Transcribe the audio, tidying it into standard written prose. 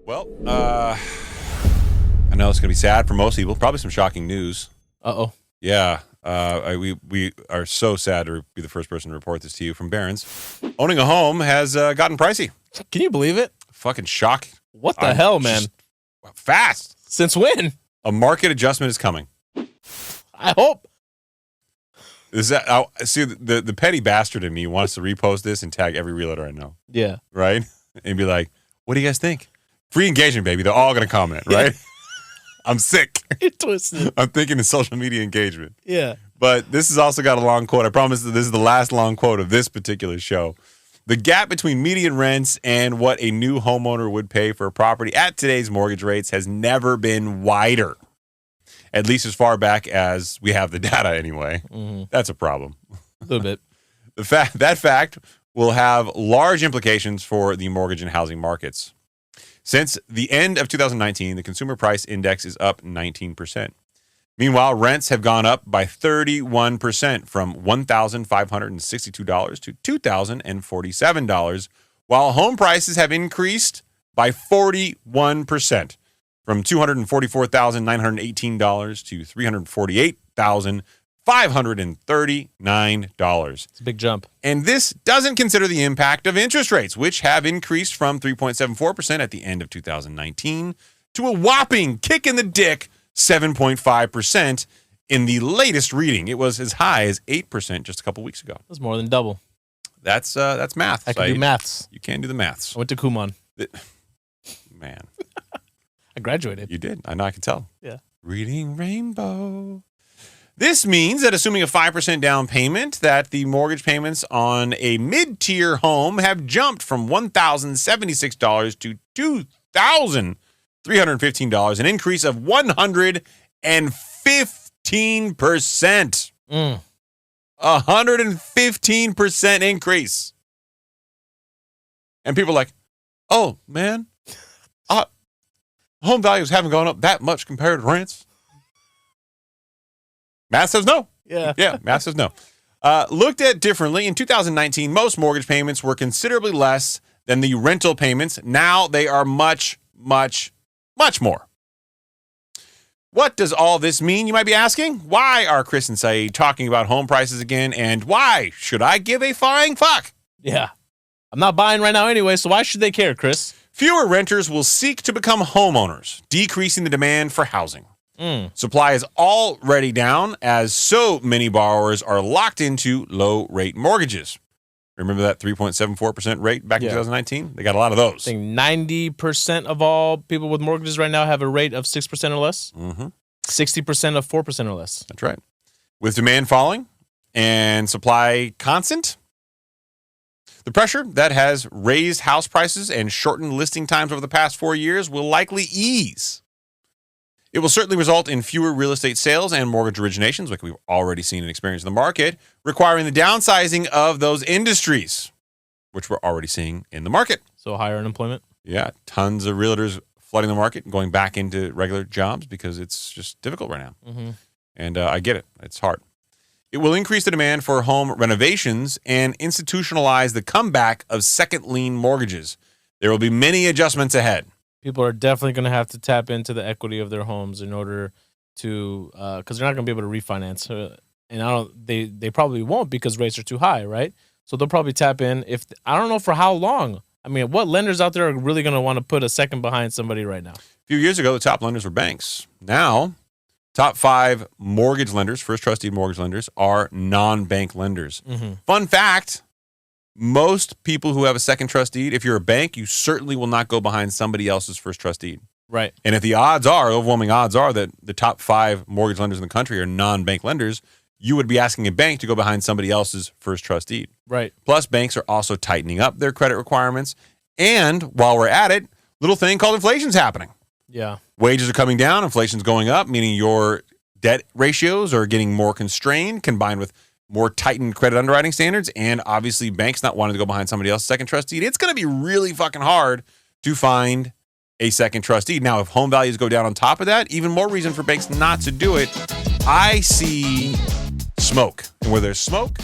Well, I know it's going to be sad for most people. Probably some shocking news. Uh-oh. Yeah. We are so sad to be the first person to report this to you from Barrons. Owning a home has gotten pricey. Can you believe it? Fucking shock. What the hell, man? Fast. Since when? A market adjustment is coming. I hope. Is that see the petty bastard in me wants to repost this and tag every realtor I know. Yeah. Right? And be like, what do you guys think? Free engagement, baby. They're all gonna comment, right? I'm sick. You're twisted. I'm thinking of social media engagement. Yeah. But this has also got a long quote. I promise that this is the last long quote of this particular show. The gap between median rents and what a new homeowner would pay for a property at today's mortgage rates has never been wider. At least as far back as we have the data anyway. Mm-hmm. That's a problem. A little bit. That fact will have large implications for the mortgage and housing markets. Since the end of 2019, the Consumer Price Index is up 19%. Meanwhile, rents have gone up by 31% from $1,562 to $2,047, while home prices have increased by 41% from $244,918 to $348,539. It's a big jump. And this doesn't consider the impact of interest rates, which have increased from 3.74% at the end of 2019 to a whopping kick in the dick 7.5% in the latest reading. It was as high as 8% just a couple weeks ago. That's more than double. That's math. I can do maths. You can do the maths. I went to Kumon. Man. I graduated. You did. I know. I can tell. Yeah. Reading Rainbow. This means that assuming a 5% down payment, that the mortgage payments on a mid-tier home have jumped from $1,076 to $2,315, an increase of 115%. 115% increase. And people are like, oh, man, home values haven't gone up that much compared to rents. Math says no. Yeah. Math says no. Looked at differently, in 2019, most mortgage payments were considerably less than the rental payments. Now they are much, much, much more. What does all this mean, you might be asking? Why are Chris and Saied talking about home prices again, and why should I give a flying fuck? Yeah. I'm not buying right now anyway, so why should they care, Chris? Fewer renters will seek to become homeowners, decreasing the demand for housing. Supply is already down as so many borrowers are locked into low-rate mortgages. Remember that 3.74% rate back in 2019? They got a lot of those. I think 90% of all people with mortgages right now have a rate of 6% or less. Mm-hmm. 60% of 4% or less. That's right. With demand falling and supply constant, the pressure that has raised house prices and shortened listing times over the past 4 years will likely ease. It will certainly result in fewer real estate sales and mortgage originations, like we've already seen and experienced in the market, requiring the downsizing of those industries, which we're already seeing in the market. So higher unemployment? Yeah, tons of realtors flooding the market and going back into regular jobs because it's just difficult right now. Mm-hmm. And I get it. It's hard. It will increase the demand for home renovations and institutionalize the comeback of second lien mortgages. There will be many adjustments ahead. People are definitely going to have to tap into the equity of their homes in order to, because they're not going to be able to refinance. And they probably won't because rates are too high, right? So they'll probably tap in. I don't know for how long. I mean, what lenders out there are really going to want to put a second behind somebody right now? A few years ago, the top lenders were banks. Now, top 5 mortgage lenders, first trust deed mortgage lenders, are non-bank lenders. Mm-hmm. Fun fact. Most people who have a second trust deed, if you're a bank, you certainly will not go behind somebody else's first trust deed. Right. And if the overwhelming odds are that the top 5 mortgage lenders in the country are non-bank lenders, you would be asking a bank to go behind somebody else's first trust deed. Right. Plus, banks are also tightening up their credit requirements. And while we're at it, little thing called inflation's happening. Yeah. Wages are coming down, inflation's going up, meaning your debt ratios are getting more constrained, combined with more tightened credit underwriting standards, and obviously banks not wanting to go behind somebody else's second trust deed. It's going to be really fucking hard to find a second trust deed. Now, if home values go down on top of that, even more reason for banks not to do it. I see smoke. And where there's smoke,